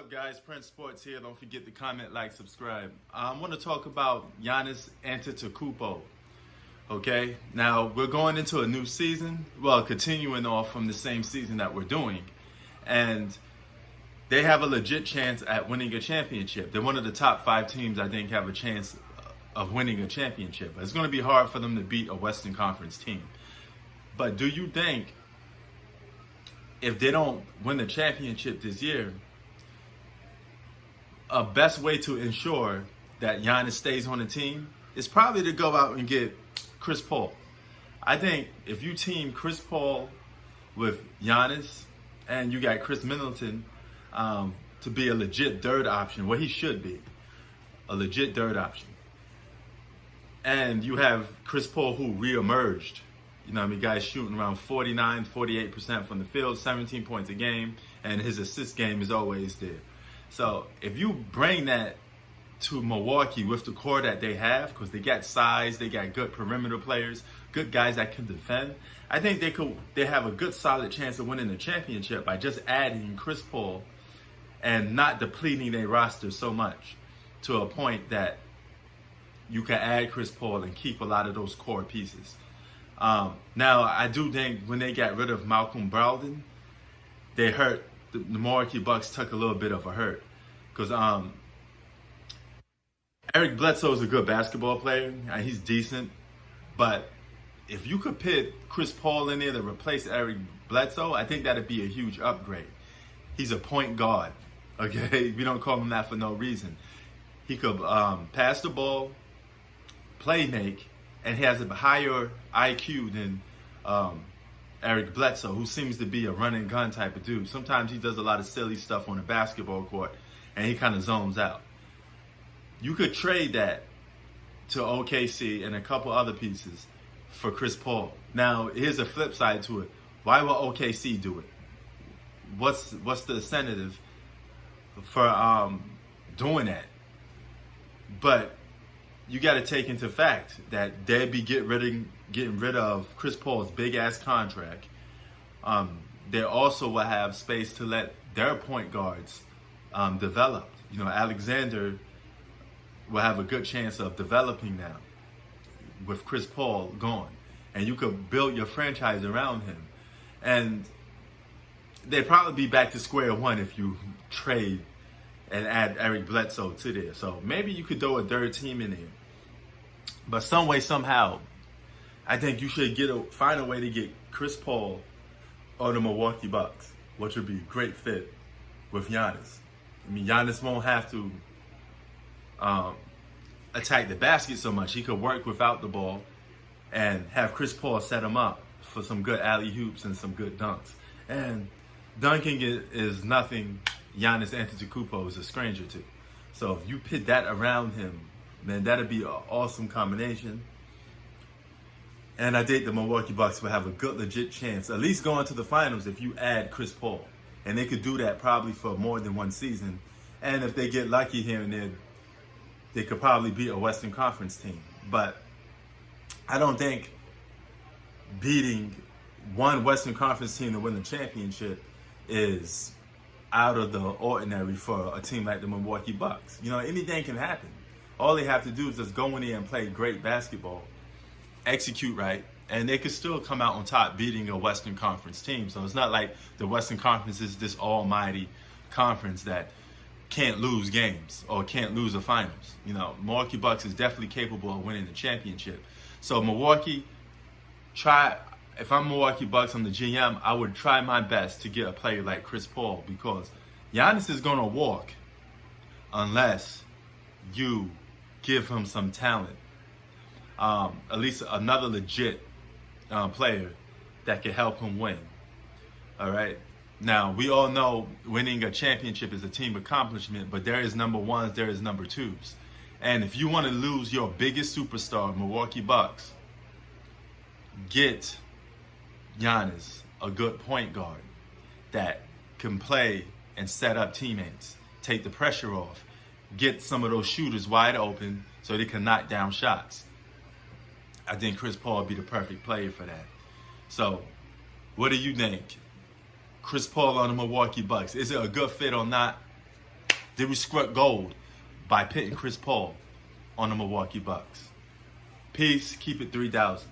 up, guys? Prince Sports here. Don't forget to comment, like, subscribe. I want to talk about Giannis Antetokounmpo. Okay, now we're going into a new season. Well, continuing off from the same season that we're doing, and they have a legit chance at winning a championship. They're one of the top 5 teams I think have a chance of winning a championship. It's going to be hard for them to beat a Western Conference team. But do you think if they don't win the championship this year, a best way to ensure that Giannis stays on the team is probably to go out and get Chris Paul? I think if you team Chris Paul with Giannis and you got Chris Middleton to be a legit third option, what he should be, a legit third option, and you have Chris Paul who reemerged. You know, guys shooting around 49, 48% from the field, 17 points a game, and his assist game is always there. So if you bring that to Milwaukee with the core that they have, because they got size, they got good perimeter players, good guys that can defend, I think they have a good solid chance of winning the championship by just adding Chris Paul and not depleting their roster so much to a point that you can add Chris Paul and keep a lot of those core pieces. Now, I do think when they got rid of Malcolm Brogdon, they hurt. The Milwaukee Bucks took a little bit of a hurt because Eric Bledsoe is a good basketball player and he's decent. But if you could put Chris Paul in there to replace Eric Bledsoe, I think that'd be a huge upgrade. He's a point guard, okay? We don't call him that for no reason. He could pass the ball, play make, and he has a higher IQ than Eric Bledsoe, who seems to be a run and gun type of dude. Sometimes he does a lot of silly stuff on the basketball court, and he kind of zones out. You could trade that to OKC and a couple other pieces for Chris Paul. Now, here's a flip side to it. Why will OKC do it? What's the incentive for doing that? But you got to take into fact that they'd be getting rid of Chris Paul's big ass contract. They also will have space to let their point guards develop. You know, Alexander will have a good chance of developing now with Chris Paul gone, and you could build your franchise around him. And they'd probably be back to square one if you trade and add Eric Bledsoe to there. So maybe you could throw a third team in there. But some way, somehow, I think you should find a way to get Chris Paul or the Milwaukee Bucks, which would be a great fit with Giannis. I mean, Giannis won't have to attack the basket so much. He could work without the ball and have Chris Paul set him up for some good alley-hoops and some good dunks. And dunking is nothing Giannis Antetokounmpo is a stranger to. So if you put that around him, then that'd be an awesome combination. And I think the Milwaukee Bucks will have a good, legit chance, at least going to the finals if you add Chris Paul. And they could do that probably for more than one season. And if they get lucky here and there, they could probably beat a Western Conference team. But I don't think beating one Western Conference team to win the championship is out of the ordinary for a team like the Milwaukee Bucks. You know, anything can happen. All they have to do is just go in there and play great basketball, execute right, and they could still come out on top beating a Western Conference team. So it's not like the Western Conference is this almighty conference that can't lose games or can't lose the finals. You know, Milwaukee Bucks is definitely capable of winning the championship. So Milwaukee, if I'm Milwaukee Bucks, I'm the GM, I would try my best to get a player like Chris Paul, because Giannis is going to walk unless you give him some talent. At least another legit player that can help him win. All right. Now, we all know winning a championship is a team accomplishment, but there is number ones, there is number twos. And if you want to lose your biggest superstar, Milwaukee Bucks, get Giannis a good point guard that can play and set up teammates, take the pressure off, get some of those shooters wide open so they can knock down shots. I think Chris Paul would be the perfect player for that. So, what do you think? Chris Paul on the Milwaukee Bucks, is it a good fit or not? Did we struck gold by pitting Chris Paul on the Milwaukee Bucks? Peace. Keep it 3,000.